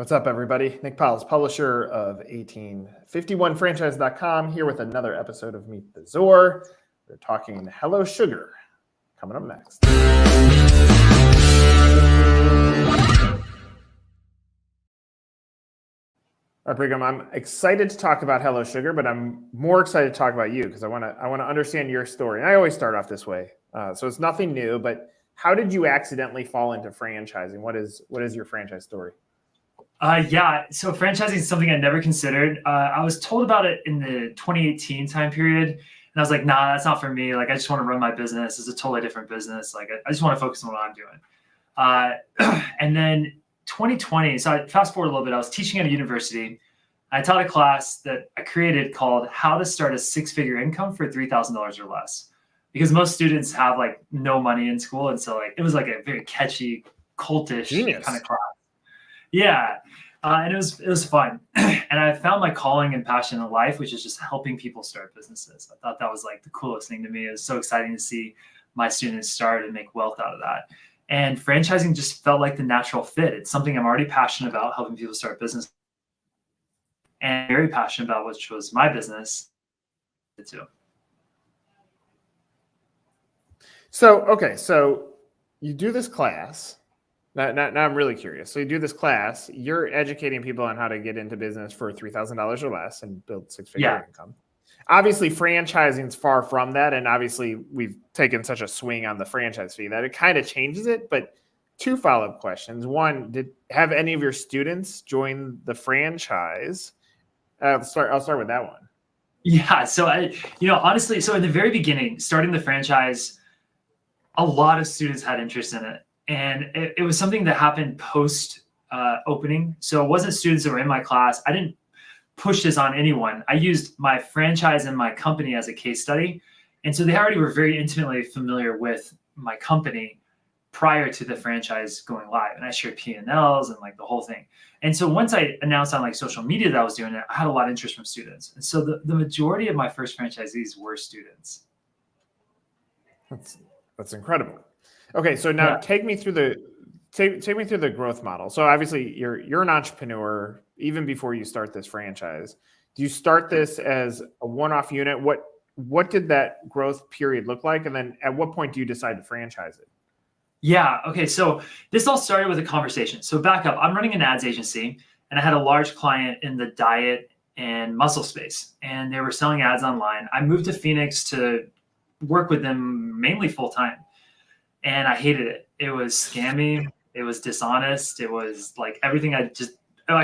What's up, everybody? Nick Powell's publisher of 1851franchise.com here with another episode of Meet the Zor. We're talking Hello Sugar coming up next. All right, Brigham, I'm excited to talk about Hello Sugar, but I'm more excited to talk about you because I want to understand your story. And I always start off this way, so it's nothing new. But how did you accidentally fall into franchising? What is your franchise story? So franchising is something I never considered. I was told about it in the 2018 time period, and I was like, nah, that's not for me. Like, I just want to run my business. It's a totally different business. Like, I just want to focus on what I'm doing. And then 2020, so I fast forward a little bit, I was teaching at a university. I taught a class that I created called How to Start a Six-Figure Income for $3,000 or Less. Because most students have like no money in school. And so like, it was like a very catchy, cultish kind of class. Yeah. And it was fun. And I found my calling and passion in life, which is just helping people start businesses. I thought that was like the coolest thing to me. It was so exciting to see my students start and make wealth out of that. And franchising just felt like the natural fit. It's something I'm already passionate about, helping people start business, and very passionate about, which was my business too. So you do this class. Now I'm really curious. So you do this class, you're educating people on how to get into business for $3,000 or less and build six-figure income. Obviously, franchising is far from that. And obviously, we've taken such a swing on the franchise fee that it kind of changes it. But two follow-up questions. One, have any of your students join the franchise? I'll start with that one. Yeah. So honestly, so in the very beginning, starting the franchise, a lot of students had interest in it. And it was something that happened post opening. So it wasn't students that were in my class. I didn't push this on anyone. I used my franchise and my company as a case study. And so they already were very intimately familiar with my company prior to the franchise going live. And I shared P&Ls and like the whole thing. And so once I announced on like social media that I was doing it, I had a lot of interest from students. And so the majority of my first franchisees were students. That's incredible. Okay, so now take me through the growth model. So obviously you're an entrepreneur even before you start this franchise. Do you start this as a one-off unit? What did that growth period look like? And then at what point do you decide to franchise it? Yeah. Okay. So this all started with a conversation. So back up, I'm running an ads agency and I had a large client in the diet and muscle space and they were selling ads online. I moved to Phoenix to work with them mainly full time. And I hated it. It was scammy. It was dishonest. It was like everything. I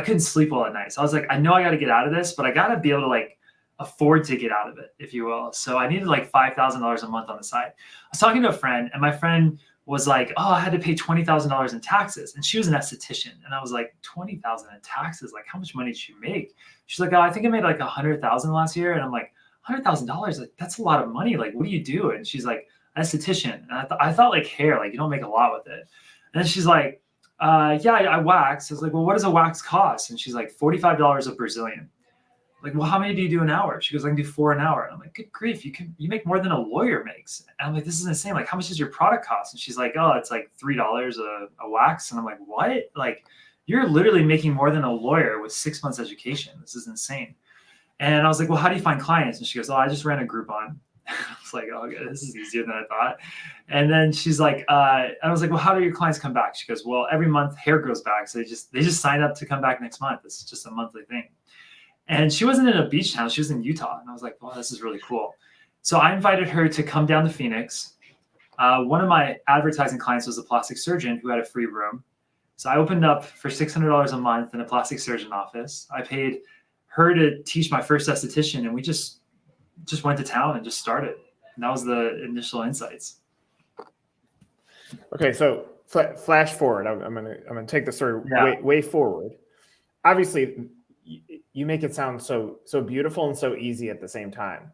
couldn't sleep well at night. So I was like, I know I got to get out of this, but I got to be able to like afford to get out of it, if you will. So I needed like $5,000 a month on the side. I was talking to a friend and my friend was like, oh, I had to pay $20,000 in taxes. And she was an esthetician. And I was like, $20,000 in taxes? Like, how much money did you make? She's like, oh, I think I made like $100,000 last year. And I'm like, $100,000? Like, that's a lot of money. Like, what do you do? And she's like, esthetician. And I thought like hair, like you don't make a lot with it. And then she's like, yeah, I wax. I was like, well, what does a wax cost? And she's like, $45 a Brazilian. Like, well, how many do you do an hour? She goes, I can do 4 an hour. And I'm like, good grief, you make more than a lawyer makes. And I'm like, this is insane. Like, how much does your product cost? And she's like, oh, it's like $3 a wax. And I'm like, what? Like, you're literally making more than a lawyer with 6 months education. This is insane. And I was like, well, how do you find clients? And she goes, oh, I just ran a Groupon. I was like, oh, okay, this is easier than I thought. And then she's like, I was like, well, how do your clients come back? She goes, well, every month hair grows back. So they just sign up to come back next month. It's just a monthly thing. And she wasn't in a beach town. She was in Utah. And I was like, well, this is really cool. So I invited her to come down to Phoenix. One of my advertising clients was a plastic surgeon who had a free room. So I opened up for $600 a month in a plastic surgeon office. I paid her to teach my first esthetician. And we just went to town and just started. And that was the initial insights. Okay, so flash forward. I'm gonna take the story way forward. Obviously, you make it sound so beautiful and so easy at the same time.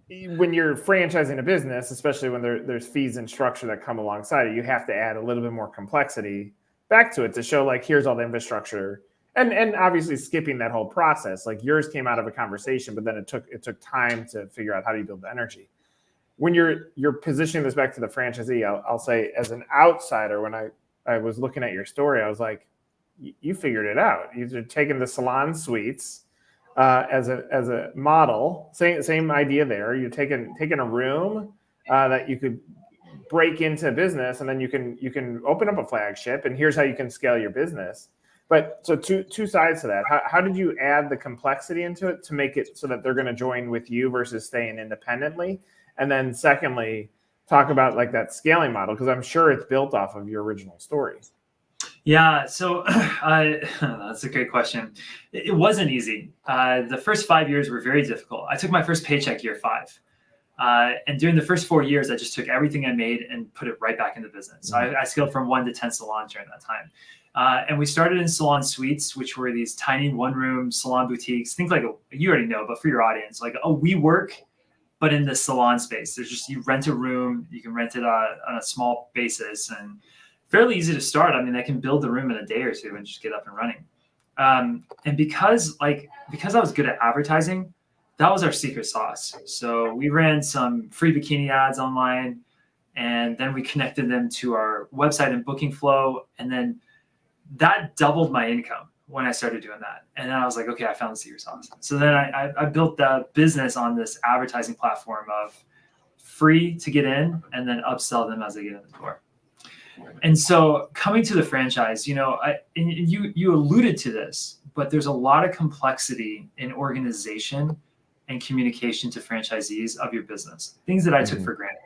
When you're franchising a business, especially when there's fees and structure that come alongside it, you have to add a little bit more complexity back to it to show like here's all the infrastructure. And obviously skipping that whole process, like yours came out of a conversation, but then it took time to figure out how do you build the energy. When you're positioning this back to the franchisee, I'll say as an outsider, when I was looking at your story, I was like, you figured it out. You're taking the salon suites as a model. Same idea there. You're taking a room that you could break into business, and then you can open up a flagship, and here's how you can scale your business. But so two sides to that. How did you add the complexity into it to make it so that they're going to join with you versus staying independently? And then secondly, talk about like that scaling model, because I'm sure it's built off of your original story. Yeah, so that's a great question. It wasn't easy. The first 5 years were very difficult. I took my first paycheck year 5. And during the first 4 years, I just took everything I made and put it right back into business. So I scaled from 1 to 10 salons during that time. And we started in salon suites, which were these tiny one-room salon boutiques. Think like, you already know, but for your audience, like a WeWork, but in the salon space. There's just, you rent a room, you can rent it on a small basis, and fairly easy to start. I mean, I can build the room in a day or 2 and just get up and running. And because I was good at advertising, that was our secret sauce. So we ran some free bikini ads online, and then we connected them to our website and booking flow. And then that doubled my income when I started doing that. And then I was like, okay, I found the secret sauce. So then I built the business on this advertising platform of free to get in and then upsell them as they get in the door. And so coming to the franchise, you alluded to this, but there's a lot of complexity in organization and communication to franchisees of your business, things that I took for granted.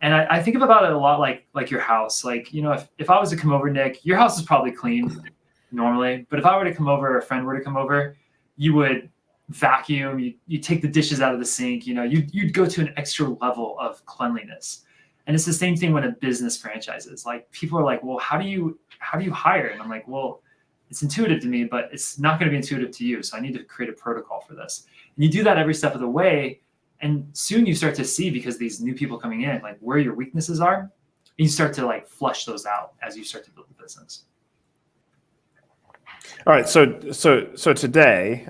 And I think about it a lot like your house. Like, if I was to come over, Nick, your house is probably clean normally, but if I were to come over, or a friend were to come over, you would vacuum, you take the dishes out of the sink, you'd go to an extra level of cleanliness. And it's the same thing when a business franchises. Like, people are like, well, how do you hire? And I'm like, well, it's intuitive to me, but it's not going to be intuitive to you. So I need to create a protocol for this. And you do that every step of the way. And soon you start to see, because these new people coming in, like, where your weaknesses are, and you start to like flush those out as you start to build the business. All right. So today,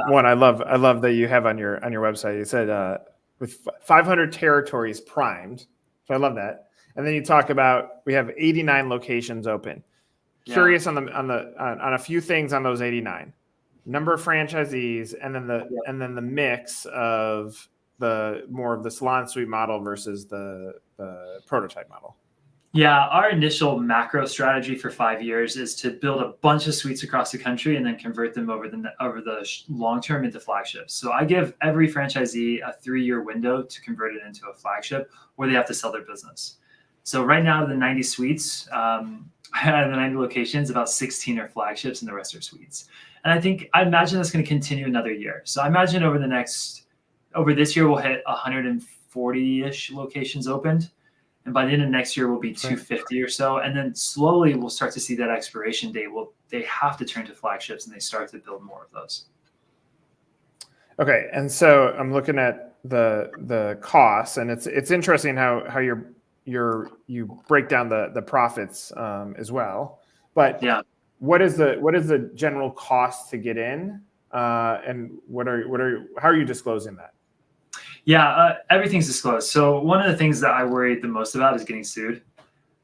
one, I love that you have on your website, you said with 500 territories primed. So I love that. And then you talk about, we have 89 locations open. Yeah. Curious on a few things on those 89. Number of franchisees, and then the mix of more of the salon suite model versus the prototype model. Yeah, our initial macro strategy for 5 years is to build a bunch of suites across the country and then convert them over the long term into flagships. So I give every franchisee a 3-year window to convert it into a flagship, where they have to sell their business. So right now, the 90 suites, out of the 90 locations, about 16 are flagships and the rest are suites. And I imagine that's going to continue another year. So I imagine over this year, we'll hit 140-ish locations opened. And by the end of next year, we'll be 250 or so. And then slowly we'll start to see that expiration date. They have to turn to flagships, and they start to build more of those. Okay. And so I'm looking at the costs, and it's interesting how you break down the profits as well. But yeah, what is the general cost to get in? And how are you disclosing that? Yeah, everything's disclosed. So one of the things that I worried the most about is getting sued.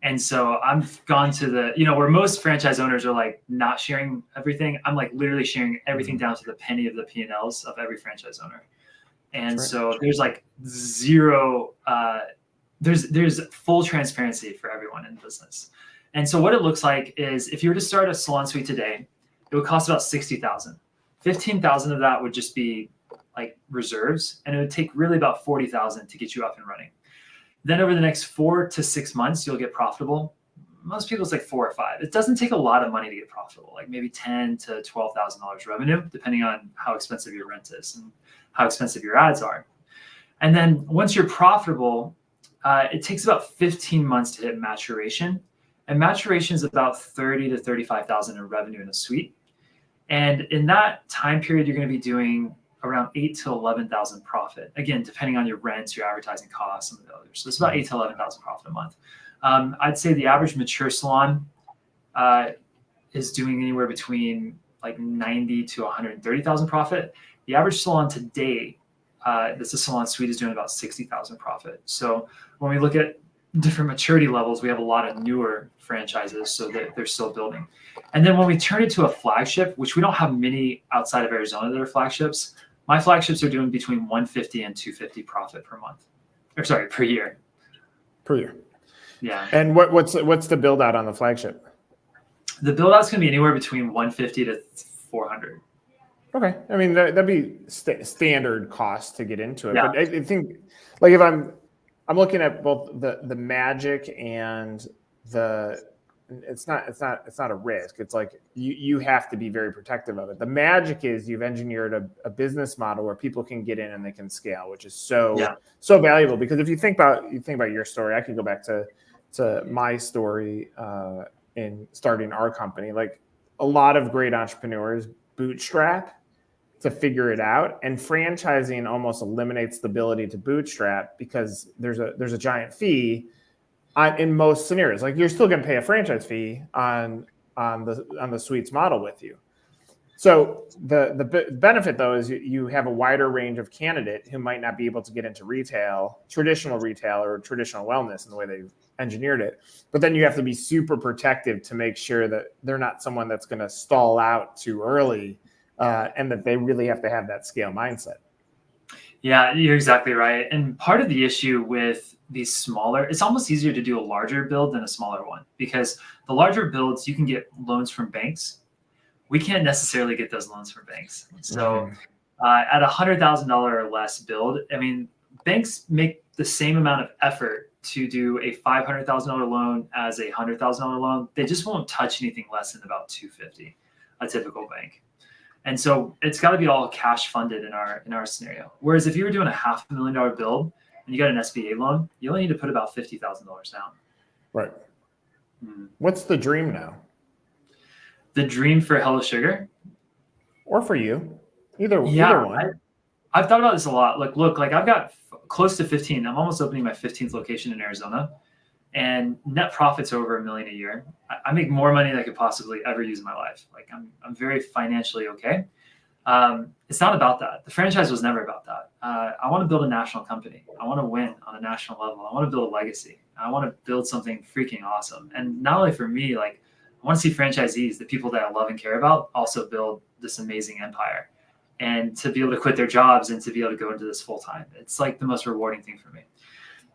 And so I've gone to where most franchise owners are like not sharing everything. I'm like literally sharing everything down to the penny of the P&Ls of every franchise owner. And so there's like zero, there's full transparency for everyone in the business. And so what it looks like is, if you were to start a salon suite today, it would cost about $60,000. $15,000 of that would just be like reserves, and it would take really about $40,000 to get you up and running. Then over the next 4 to 6 months, you'll get profitable. Most people, it's like 4 or 5. It doesn't take a lot of money to get profitable, like maybe $10,000 to $12,000 revenue, depending on how expensive your rent is and how expensive your ads are. And then once you're profitable, it takes about 15 months to hit maturation. And maturation is about $30,000 to $35,000 in revenue in a suite. And in that time period, you're going to be doing around $8,000 to $11,000 profit. Again, depending on your rents, your advertising costs, and the others. So it's about $8,000 to $11,000 profit a month. I'd say the average mature salon is doing anywhere between like $90,000 to $130,000 profit. The average salon today, that's a salon suite, is doing about $60,000 profit. So when we look at different maturity levels. We have a lot of newer franchises, so that they're still building. And then when we turn it to a flagship, which we don't have many outside of Arizona that are flagships, my flagships are doing between 150 and 250 profit per month, or sorry, per year. Per year. Yeah. And what's the build out on the flagship? The build out's going to be anywhere between 150 to 400. Okay. I mean, that'd be standard cost to get into it. Yeah. But I think, like, if I'm looking at both the magic and it's not a risk. It's like you have to be very protective of it. The magic is you've engineered a business model where people can get in and they can scale, which is so valuable. Because if you think about your story, I can go back to my story in starting our company. Like, a lot of great entrepreneurs bootstrap to figure it out, and franchising almost eliminates the ability to bootstrap because there's a giant fee in most scenarios. Like, you're still going to pay a franchise fee on the suites model with you. So the benefit, though, is you have a wider range of candidate who might not be able to get into traditional retail or traditional wellness in the way they've engineered it. But then you have to be super protective to make sure that they're not someone that's going to stall out too early, and that they really have to have that scale mindset. Yeah, you're exactly right. And part of the issue with these smaller, it's almost easier to do a larger build than a smaller one, because the larger builds, you can get loans from banks. We can't necessarily get those loans from banks. So at $100,000 or less build, I mean, banks make the same amount of effort to do a $500,000 loan as a $100,000 loan. They just won't touch anything less than about $250,000, a typical bank. And so it's got to be all cash funded in our scenario. Whereas if you were doing a $500,000 build and you got an SBA loan, you only need to put about $50,000 down. Right. What's the dream now? The dream for Hello Sugar? Or for you? Either one. I've thought about this a lot. Look, I've got close to 15. I'm almost opening my 15th location in Arizona. And net profits over $1 million a year. I make more money than I could possibly ever use in my life. Like, I'm very financially okay. It's not about that. The franchise was never about that. I want to build a national company. I want to win on a national level. I want to build a legacy. I want to build something freaking awesome. And not only for me, like, I want to see franchisees, the people that I love and care about, also build this amazing empire. And to be able to quit their jobs and to be able to go into this full time, it's like the most rewarding thing for me.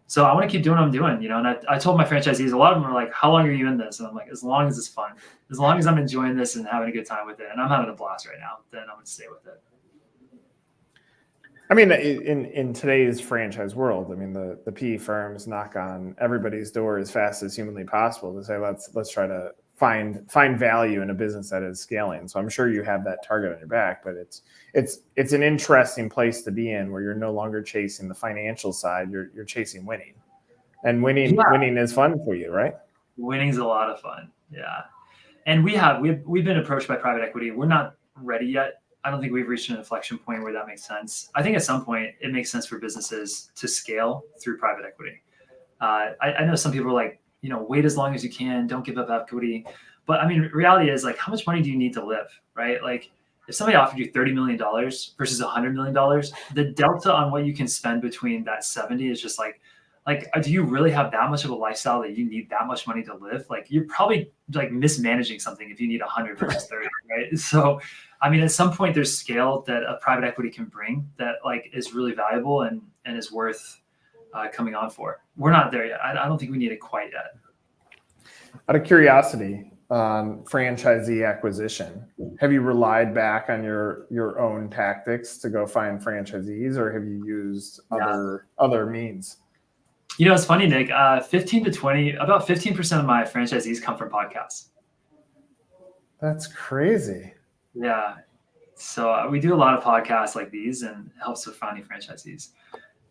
So I want to keep doing what I'm doing, and I told my franchisees, a lot of them are like, how long are you in this? And I'm like, as long as it's fun, as long as I'm enjoying this and having a good time with it, and I'm having a blast right now, then I'm going to stay with it. I mean, in today's franchise world, I mean, the PE firms knock on everybody's door as fast as humanly possible to say, let's try to find value in a business that is scaling. So I'm sure you have that target on your back, but it's an interesting place to be in, where you're no longer chasing the financial side, you're chasing winning. And winning is fun for you, right? Winning's a lot of fun. Yeah. And we've been approached by private equity. We're not ready yet. I don't think we've reached an inflection point where that makes sense. I think at some point it makes sense for businesses to scale through private equity. I know some people are like, wait as long as you can, don't give up equity. But I mean, reality is, like, how much money do you need to live, right? Like, if somebody offered you $30 million versus $100 million, the delta on what you can spend between that 70 is just like, do you really have that much of a lifestyle that you need that much money to live? Like, you're probably like mismanaging something if you need 100 versus 30, right? So, I mean, at some point there's scale that a private equity can bring that, like, is really valuable and is worth coming on for. We're not there yet. I don't think we need it quite yet. Out of curiosity, on franchisee acquisition, have you relied back on your own tactics to go find franchisees, or have you used other means? It's funny, Nick. 15 to 20, about 15% of my franchisees come from podcasts. That's crazy. Yeah. So we do a lot of podcasts like these, and it helps with finding franchisees.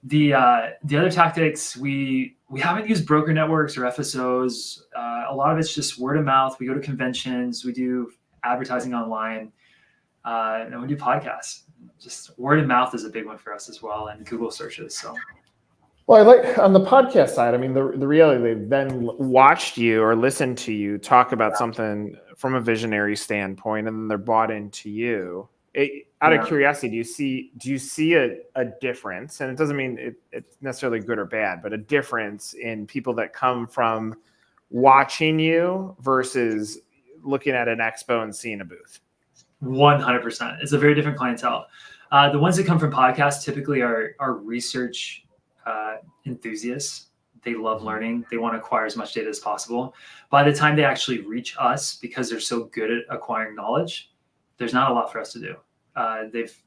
The other tactics, we haven't used broker networks or FSOs. A lot of it's just word of mouth. We go to conventions, we do advertising online, and we do podcasts. Just word of mouth is a big one for us as well, and Google searches. So, well, I like on the podcast side. I mean, the reality, they've then watched you or listened to you talk about something from a visionary standpoint, and then they're bought into you. Out of curiosity, do you see a difference? And it doesn't mean it's necessarily good or bad, but a difference in people that come from watching you versus looking at an expo and seeing a booth? 100%. It's a very different clientele. The ones that come from podcasts typically are research enthusiasts. They love learning. They want to acquire as much data as possible. By the time they actually reach us, because they're so good at acquiring knowledge, there's not a lot for us to do.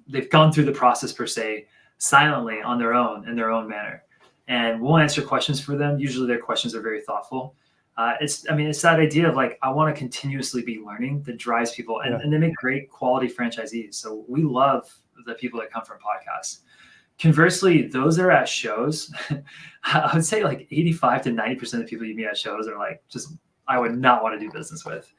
They've gone through the process per se silently on their own in their own manner, and we'll answer questions for them. Usually their questions are very thoughtful. It's that idea of like, I want to continuously be learning that drives people, and they make great quality franchisees. So we love the people that come from podcasts. Conversely, those that are at shows, I would say like 85 to 90% of the people you meet at shows are like, I would not want to do business with.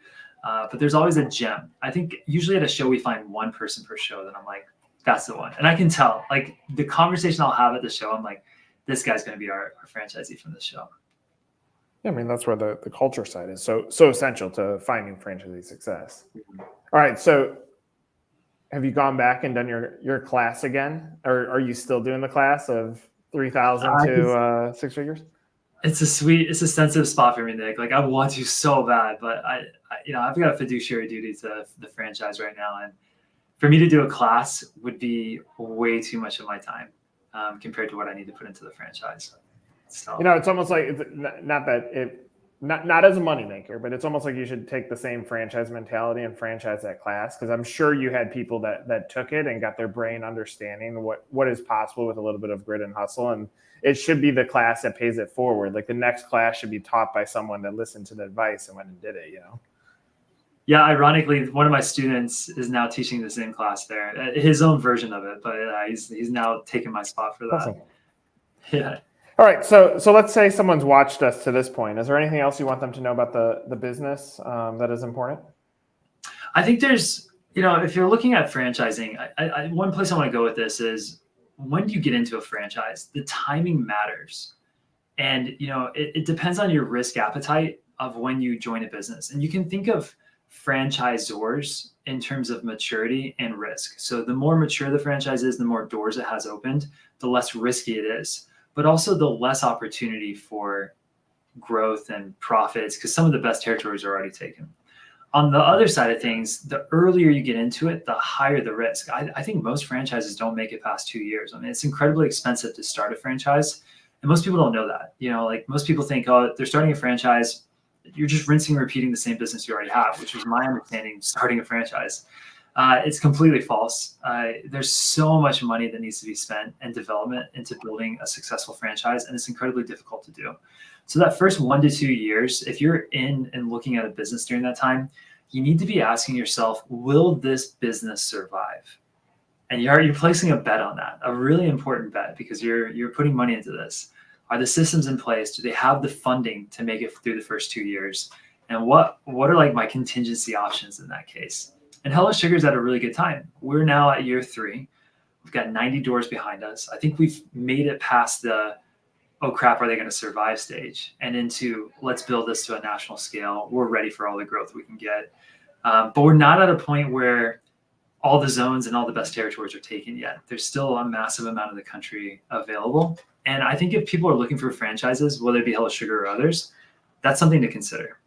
But there's always a gem. I think usually at a show, we find one person per show that I'm like, that's the one. And I can tell, like, the conversation I'll have at the show, I'm like, this guy's going to be our franchisee from the show. Yeah, I mean, that's where the culture side is so essential to finding franchisee success. Mm-hmm. All right, so have you gone back and done your class again? Or are you still doing the class of 3,000 to 6 figures? It's a sensitive spot for me, Nick. Like, I want to so bad, but I've got a fiduciary duty to the franchise right now. And for me to do a class would be way too much of my time compared to what I need to put into the franchise. So, it's almost like not as a moneymaker, but it's almost like you should take the same franchise mentality and franchise that class. Cause I'm sure you had people that took it and got their brain understanding what is possible with a little bit of grit and hustle. And it should be the class that pays it forward. Like the next class should be taught by someone that listened to the advice and went and did it, Yeah, ironically, one of my students is now teaching the same class there, his own version of it, but he's now taking my spot for that. Awesome. Yeah. All right, so let's say someone's watched us to this point. Is there anything else you want them to know about the business that is important? I think there's, if you're looking at franchising, one place I want to go with this is when you get into a franchise, the timing matters. And, it depends on your risk appetite of when you join a business. And you can think of franchisors in terms of maturity and risk. So the more mature the franchise is, the more doors it has opened, the less risky it is, but also the less opportunity for growth and profits because some of the best territories are already taken. On the other side of things, the earlier you get into it, the higher the risk. I think most franchises don't make it past 2 years. I mean, it's incredibly expensive to start a franchise. And most people don't know that. Like most people think, oh, they're starting a franchise, you're just rinsing and repeating the same business you already have, which was my understanding starting a franchise. It's completely false. There's so much money that needs to be spent and development into building a successful franchise, and it's incredibly difficult to do. So that first 1 to 2 years, if you're in and looking at a business during that time, you need to be asking yourself, will this business survive? And you're placing a bet on that, a really important bet, because you're putting money into this. Are the systems in place? Do they have the funding to make it through the first 2 years? And what are like my contingency options in that case? And Hello Sugar's at a really good time. We're now at year 3. We've got 90 doors behind us. I think we've made it past the, oh crap, are they going to survive stage, and into let's build this to a national scale. We're ready for all the growth we can get. But we're not at a point where all the zones and all the best territories are taken yet. There's still a massive amount of the country available. And I think if people are looking for franchises, whether it be Hello Sugar or others, that's something to consider.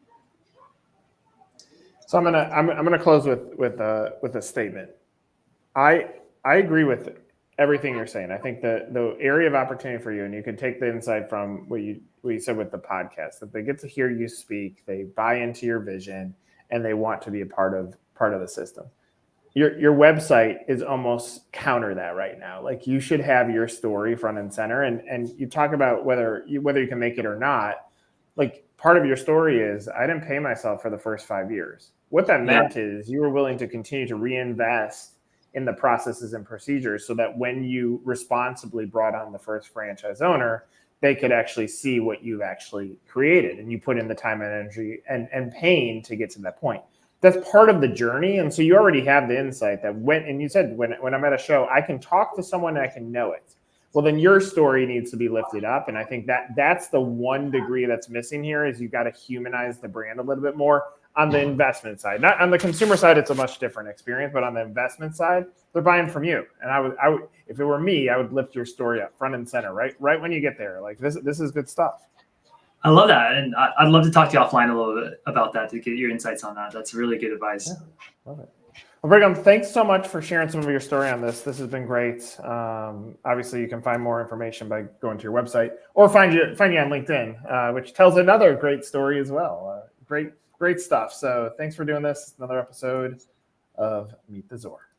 So I'm gonna close with a statement. I agree with everything you're saying. I think the area of opportunity for you, and you can take the insight from what you said with the podcast, that they get to hear you speak, they buy into your vision, and they want to be a part of the system. Your website is almost counter that right now. Like, you should have your story front and center, and you talk about whether you can make it or not. Like, part of your story is, I didn't pay myself for the first 5 years. What that meant is you were willing to continue to reinvest in the processes and procedures so that when you responsibly brought on the first franchise owner, they could actually see what you've actually created, and you put in the time and energy and pain to get to that point. That's part of the journey. And so you already have the insight that and you said, when I'm at a show, I can talk to someone and I can know it. Well, then your story needs to be lifted up. And I think that's the one degree that's missing here, is you've got to humanize the brand a little bit more. on the investment side. Not on the consumer side, it's a much different experience, but on the investment side, they're buying from you. And I would, if it were me, I would lift your story up front and center, right when you get there. Like this is good stuff. I love that. And I'd love to talk to you offline a little bit about that to get your insights on that. That's really good advice. Yeah, love it. Well, Brigham, thanks so much for sharing some of your story on this. This has been great. Obviously, you can find more information by going to your website or find you on LinkedIn, which tells another great story as well. Great stuff. So thanks for doing this. Another episode of Meet the Zor.